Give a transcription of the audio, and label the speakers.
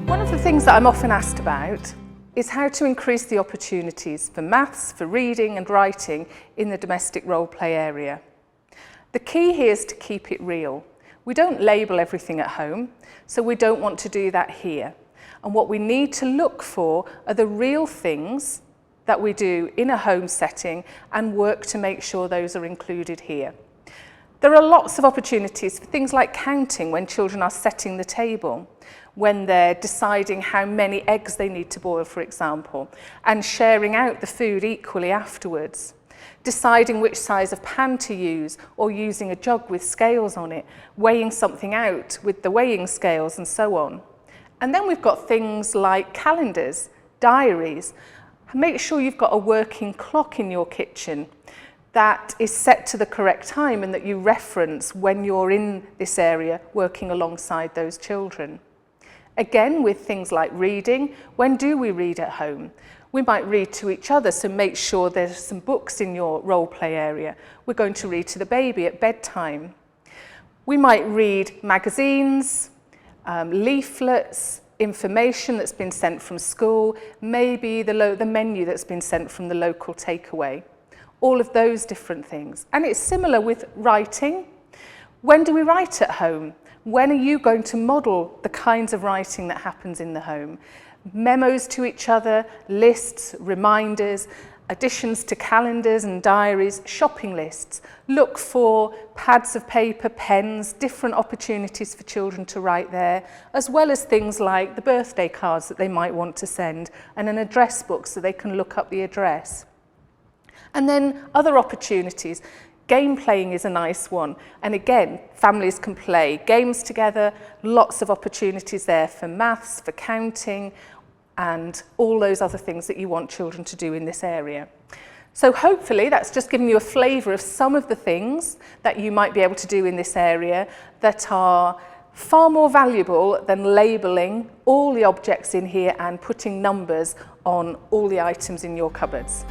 Speaker 1: One of the things that I'm often asked about is how to increase the opportunities for maths, for reading and writing in the domestic role play area. The key here is to keep it real. We don't label everything at home, so we don't want to do that here. And what we need to look for are the real things that we do in a home setting and work to make sure those are included here. There are lots of opportunities for things like counting when children are setting the table, when they're deciding how many eggs they need to boil, for example, and sharing out the food equally afterwards, deciding which size of pan to use or using a jug with scales on it, weighing something out with the weighing scales and so on. And then we've got things like calendars, diaries. Make sure you've got a working clock in your kitchen that is set to the correct time and that you reference when you're in this area working alongside those children. Again, with things like reading, when do we read at home? We might read to each other, so make sure there's some books in your role play area. We're going to read to the baby at bedtime. We might read magazines, leaflets, information that's been sent from school, maybe the menu that's been sent from the local takeaway. All of those different things. And it's similar with writing. When do we write at home? When are you going to model the kinds of writing that happens in the home? Memos to each other, lists, reminders, additions to calendars and diaries, shopping lists. Look for pads of paper, pens, different opportunities for children to write there, as well as things like the birthday cards that they might want to send and an address book so they can look up the address. And then other opportunities. Game playing is a nice one. And again, families can play games together, lots of opportunities there for maths, for counting, and all those other things that you want children to do in this area. So hopefully that's just given you a flavour of some of the things that you might be able to do in this area that are far more valuable than labelling all the objects in here and putting numbers on all the items in your cupboards.